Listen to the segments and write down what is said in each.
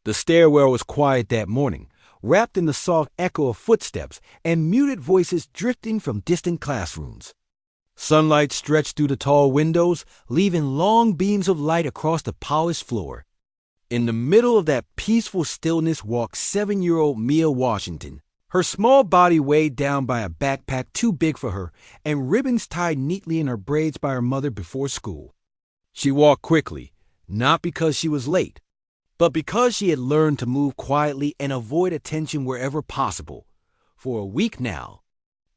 The stairwell was quiet that morning, wrapped in the soft echo of footsteps and muted voices drifting from distant classrooms. Sunlight stretched through the tall windows, leaving long beams of light across the polished floor. In the middle of that peaceful stillness walked 7-year-old Mia Washington, her small body weighed down by a backpack too big for her and ribbons tied neatly in her braids by her mother before school. She walked quickly, not because she was late, but because she had learned to move quietly and avoid attention wherever possible. For a week now,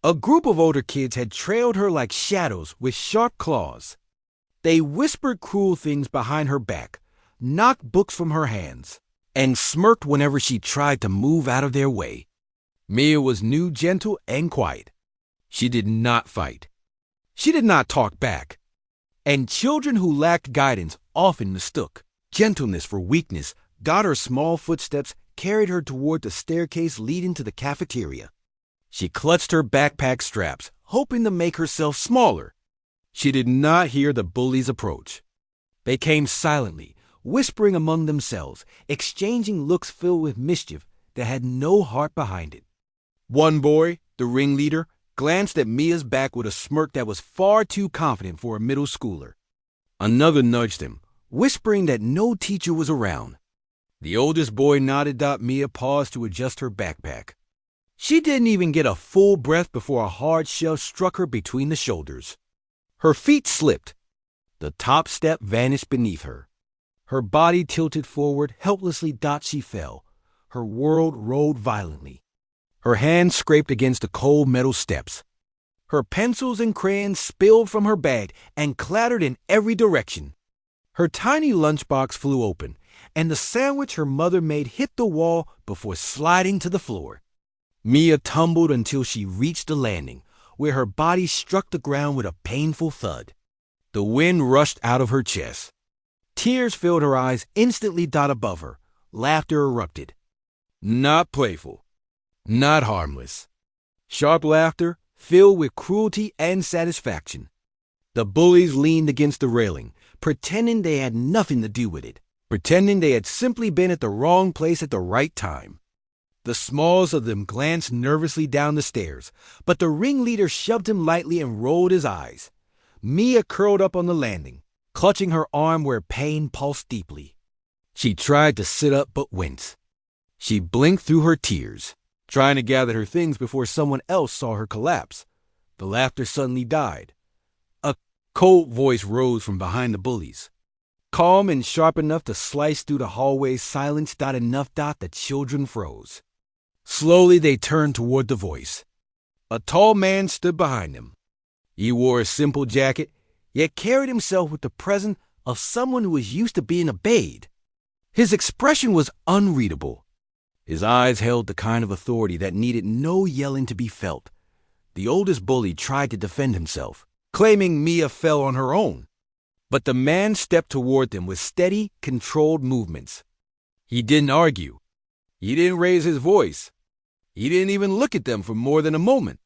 a group of older kids had trailed her like shadows with sharp claws. They whispered cruel things behind her back, knocked books from her hands, and smirked whenever she tried to move out of their way. Mia was new, gentle, and quiet. She did not fight. She did not talk back. And children who lacked guidance often mistook gentleness for weakness, got her small footsteps, carried her toward the staircase leading to the cafeteria. She clutched her backpack straps, hoping to make herself smaller. She did not hear the bullies approach. They came silently, whispering among themselves, exchanging looks filled with mischief that had no heart behind it. One boy, the ringleader, glanced at Mia's back with a smirk that was far too confident for a middle schooler. Another nudged him, whispering that no teacher was around. The oldest boy nodded. Mia paused to adjust her backpack. She didn't even get a full breath before a hard shove struck her between the shoulders. Her feet slipped. The top step vanished beneath her. Her body tilted forward helplessly. She fell. Her world rolled violently. Her hands scraped against the cold metal steps. Her pencils and crayons spilled from her bag and clattered in every direction. Her tiny lunchbox flew open, and the sandwich her mother made hit the wall before sliding to the floor. Mia tumbled until she reached the landing, where her body struck the ground with a painful thud. The wind rushed out of her chest. Tears filled her eyes instantly. Above her, laughter erupted. Not playful. Not harmless. Sharp laughter filled with cruelty and satisfaction. The bullies leaned against the railing, pretending they had nothing to do with it, pretending they had simply been at the wrong place at the right time. The smallest of them glanced nervously down the stairs, but the ringleader shoved him lightly and rolled his eyes. Mia curled up on the landing, clutching her arm where pain pulsed deeply. She tried to sit up but winced. She blinked through her tears, trying to gather her things before someone else saw her collapse. The laughter suddenly died. A cold voice rose from behind the bullies, calm and sharp enough to slice through the hallway's silence. Enough. The children froze. Slowly they turned toward the voice. A tall man stood behind them. He wore a simple jacket, yet carried himself with the presence of someone who was used to being obeyed. His expression was unreadable. His eyes held the kind of authority that needed no yelling to be felt. The oldest bully tried to defend himself, claiming Mia fell on her own. But the man stepped toward them with steady, controlled movements. He didn't argue. He didn't raise his voice. He didn't even look at them for more than a moment.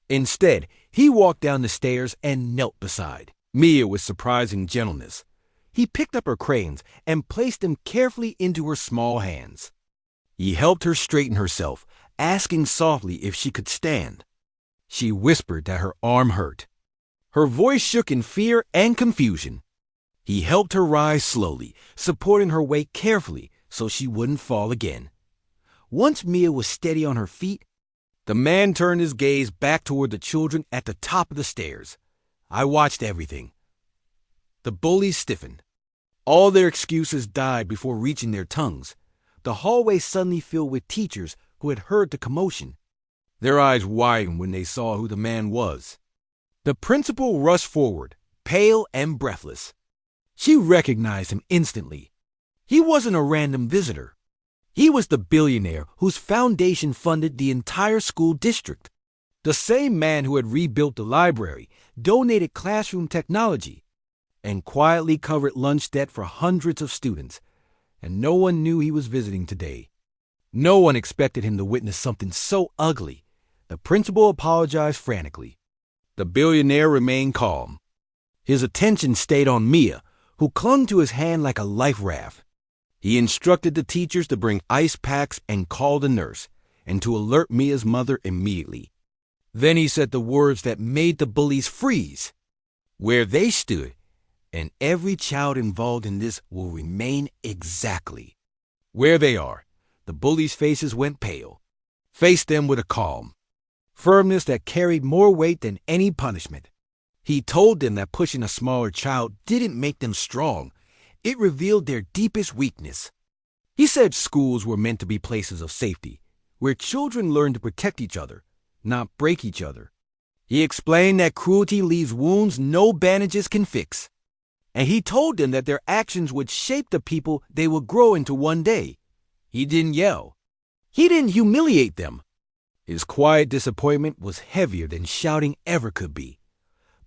Instead, he walked down the stairs and knelt beside Mia with surprising gentleness. He picked up her crayons and placed them carefully into her small hands. He helped her straighten herself, asking softly if she could stand. She whispered that her arm hurt. Her voice shook in fear and confusion. He helped her rise slowly, supporting her weight carefully so she wouldn't fall again. Once Mia was steady on her feet, the man turned his gaze back toward the children at the top of the stairs. I watched everything. The bullies stiffened. All their excuses died before reaching their tongues. The hallway suddenly filled with teachers who had heard the commotion. Their eyes widened when they saw who the man was. The principal rushed forward, pale and breathless. She recognized him instantly. He wasn't a random visitor. He was the billionaire whose foundation funded the entire school district. The same man who had rebuilt the library, donated classroom technology, and quietly covered lunch debt for hundreds of students. And no one knew he was visiting today. No one expected him to witness something so ugly. The principal apologized frantically. The billionaire remained calm. His attention stayed on Mia, who clung to his hand like a life raft. He instructed the teachers to bring ice packs and call the nurse, and to alert Mia's mother immediately. Then he said the words that made the bullies freeze. Where they stood, and every child involved in this will remain exactly where they are. The bullies' faces went pale. Faced them with a calm firmness that carried more weight than any punishment. He told them that pushing a smaller child didn't make them strong. It revealed their deepest weakness. He said schools were meant to be places of safety, where children learn to protect each other, not break each other. He explained that cruelty leaves wounds no bandages can fix. And he told them that their actions would shape the people they would grow into one day. He didn't yell. He didn't humiliate them. His quiet disappointment was heavier than shouting ever could be.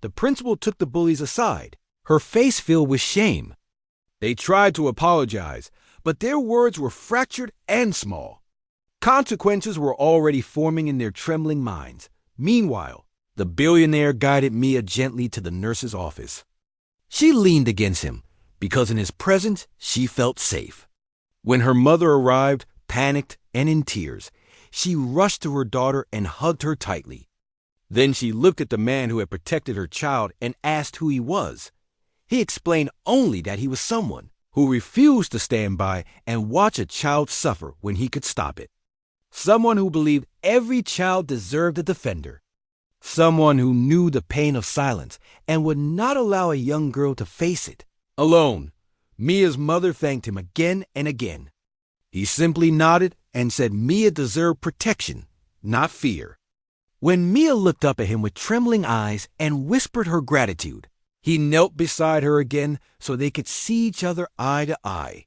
The principal took the bullies aside, her face filled with shame. They tried to apologize, but their words were fractured and small. Consequences were already forming in their trembling minds. Meanwhile, the billionaire guided Mia gently to the nurse's office. She leaned against him, because in his presence she felt safe. When her mother arrived, panicked and in tears, she rushed to her daughter and hugged her tightly. Then she looked at the man who had protected her child and asked who he was. He explained only that he was someone who refused to stand by and watch a child suffer when he could stop it. Someone who believed every child deserved a defender. Someone who knew the pain of silence and would not allow a young girl to face it alone. Mia's mother thanked him again and again. He simply nodded and said Mia deserved protection, not fear. When Mia looked up at him with trembling eyes and whispered her gratitude, he knelt beside her again so they could see each other eye to eye.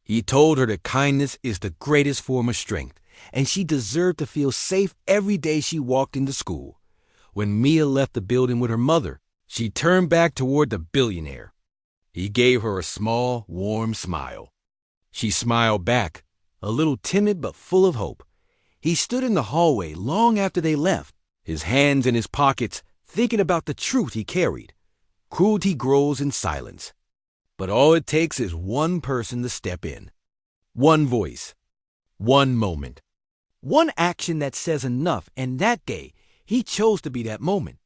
He told her that kindness is the greatest form of strength, and she deserved to feel safe every day she walked into school. When Mia left the building with her mother, she turned back toward the billionaire. He gave her a small, warm smile. She smiled back, a little timid but full of hope. He stood in the hallway long after they left, his hands in his pockets, thinking about the truth he carried. Cruelty grows in silence, but all it takes is one person to step in. One voice, one moment, one action that says enough, and that day, he chose to be that moment.